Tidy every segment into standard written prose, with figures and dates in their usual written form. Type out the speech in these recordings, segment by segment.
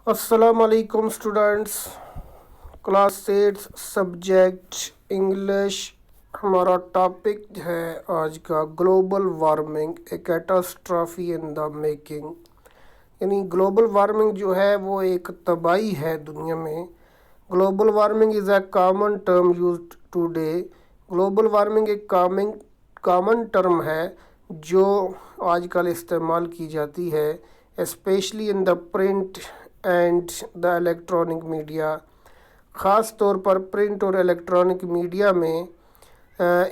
अस्सलाम वालेकुम students. Class 8 subject English. हमारा टॉपिक है आज का global warming, A catastrophe in the making. यानी ग्लोबल वार्मिंग जो है वो एक तबाही है दुनिया में। Global warming is a common term used today. Global warming एक कॉमन टर्म है जो आजकल इस्तेमाल की जाती है, specially in the print and the electronic media. ख़ास तौर पर प्रिंट और इलेक्ट्रॉनिक मीडिया में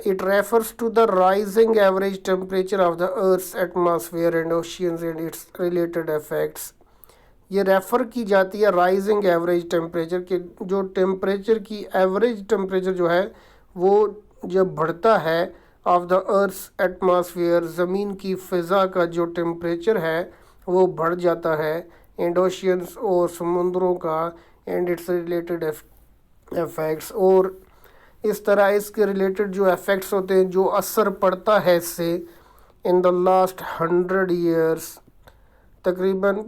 it refers to the rising average temperature of the earth's atmosphere and oceans and its related effects. ये रेफ़र की जाती है राइजिंग एवरेज टेम्परेचर के, जो टेम्परेचर की एवरेज टेम्परेचर जो है वो जब बढ़ता है ऑफ द अर्थ्स एटमॉस्फेयर, ज़मीन की फ़िज़ा का जो टेम्परेचर है वो बढ़ जाता है, एंड ओशियंस और समुद्रों का, एंड इट्स रिलेटेड इफ़ेक्ट्स। और इस तरह इसके रिलेटेड जो इफ़ेक्ट्स होते हैं, जो असर पड़ता है इससे इन द लास्ट 100 ईयर्स, तकरीबन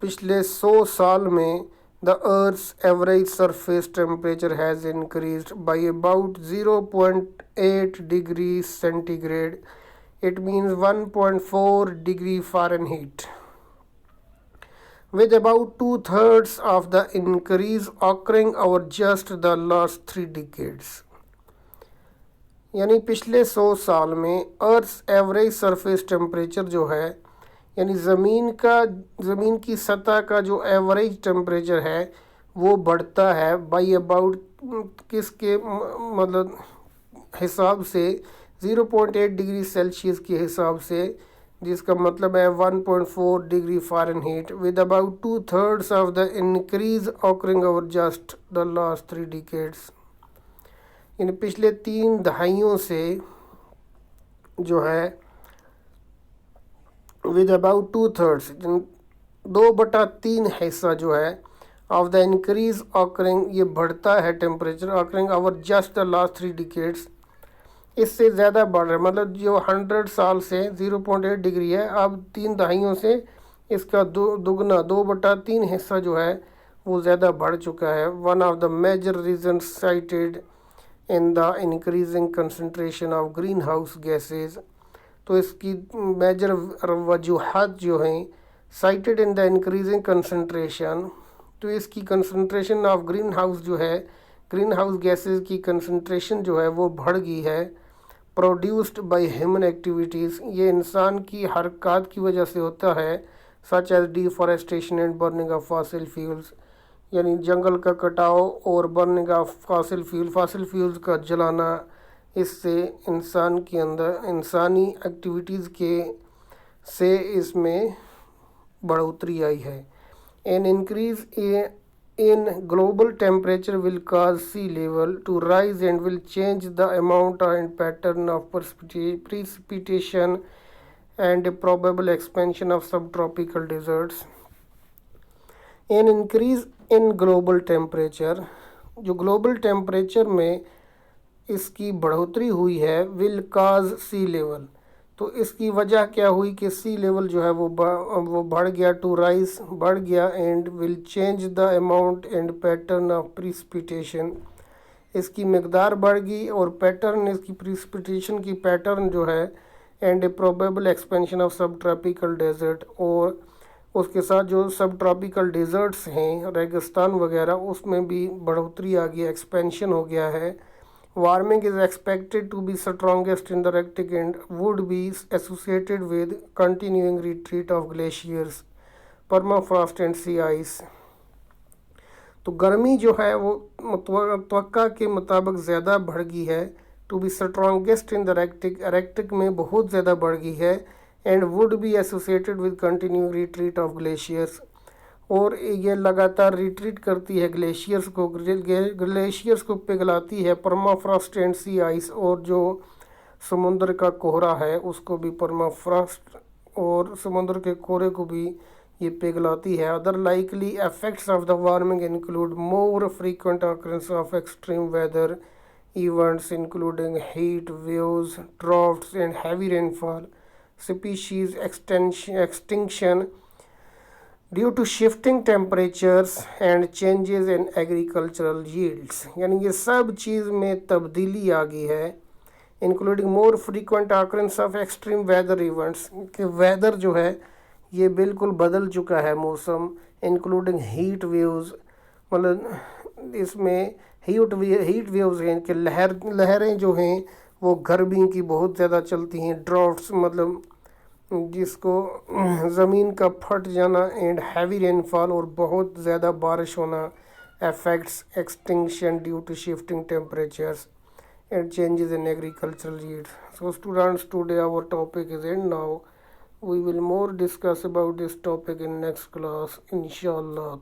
पिछले 100 साल में the earth's average surface temperature has increased by about 0.8 degree centigrade. It means 1.4 degree Fahrenheit, with about two-thirds of the increase occurring over just the last 3 decades। यानी पिछले 100 साल में अर्थ average surface temperature जो है, यानी ज़मीन की सतह का जो एवरेज टेम्परेचर है वो बढ़ता है बाई अबाउट किसके मतलब हिसाब से 0.8 डिग्री सेल्सियस के हिसाब से, जिसका मतलब है 1.4 degree Fahrenheit, with about two thirds of the increase occurring over just the last 3 decades. इन पिछले 3 दहाइयों से जो है विद अबाउट टू-थर्ड्स, 2/3 हिस्सा जो है ऑफ द इंक्रीज ऑकरिंग, ये बढ़ता है temperature occurring over just the last 3 decades. इससे ज़्यादा बढ़ रहा है, मतलब जो 100 साल से 0.8 डिग्री है, अब 3 दहाइयों से इसका दुगना 2/3 हिस्सा जो है वो ज़्यादा बढ़ चुका है। One of the major reason cited in the increasing concentration of green house gases. तो इसकी मेजर वजूहत जो हैं cited in the increasing concentration, तो इसकी कंसंट्रेशन ऑफ ग्रीन हाउस जो है, ग्रीन हाउस गैसेज की कंसंट्रेशन जो है वो बढ़ गई है, प्रोड्यूस्ड बाय ह्यूमन एक्टिविटीज़, ये इंसान की हरकत की वजह से होता है, such as deforestation and burning of fossil fuels, यानी जंगल का कटाव और बर्निंग ऑफ फॉसिल फ्यूल्स का जलाना। इससे इंसान के अंदर इंसानी एक्टिविटीज़ के से इसमें बढ़ोतरी आई है। An increase in global temperature will cause sea level to rise and will change the amount and pattern of precipitation and a probable expansion of subtropical deserts। An increase in global temperature, जो global temperature में इसकी बढ़ोतरी हुई है, will cause sea level, तो इसकी वजह क्या हुई कि सी लेवल जो है वो बढ़ गया, टू राइज बढ़ गया, and will change the amount and pattern of precipitation, इसकी मकदार बढ़ गई और पैटर्न, इसकी प्रिसिपिटेशन की पैटर्न जो है, and A probable expansion of सब ट्रॉपिकल डेजर्ट, और उसके साथ जो सब ट्रॉपिकल डेजर्ट्स हैं, रेगिस्तान वगैरह, उसमें भी बढ़ोतरी आ गई, एक्सपेंशन हो गया है। Warming is expected to be strongest in the Arctic and would be associated with continuing retreat of glaciers, permafrost and sea ice। तो गर्मी जो है वो तवक्का के मुताबिक ज़्यादा बढ़ गई है, to be strongest in the Arctic में बहुत ज़्यादा बढ़ गई है, and would be associated with continuing retreat of glaciers, और ये लगातार रिट्रीट करती है ग्लेशियर्स को पिघलाती है, परमाफ्रॉस्ट एंड सी आइस, और जो समुद्र का कोहरा है उसको भी परमाफ्रॉस्ट और समुद्र के कोहरे को भी ये पिघलाती है। Other likely effects of the warming include more frequent occurrence of extreme weather events including heat waves, droughts and heavy rainfall, species extinction, due to shifting temperatures and changes in agricultural yields, यानी ये सब चीज़ में तब्दीली आ गई है, including more frequent occurrence of extreme weather events, कि वेदर जो है ये बिल्कुल बदल चुका है मौसम, इंक्लूडिंग हीट वेव्स, मतलब इसमें हीट वेव्स हैं कि लहरें जो हैं वो गर्मी की बहुत ज़्यादा चलती हैं, ड्राफ्ट्स मतलब जिसको ज़मीन का फट जाना, एंड हैवी रेनफॉल और बहुत ज़्यादा बारिश होना, affects extinction due to shifting temperatures and changes in agricultural yield. So students, today our topic is end now. We will more discuss about this topic in next class, inshallah.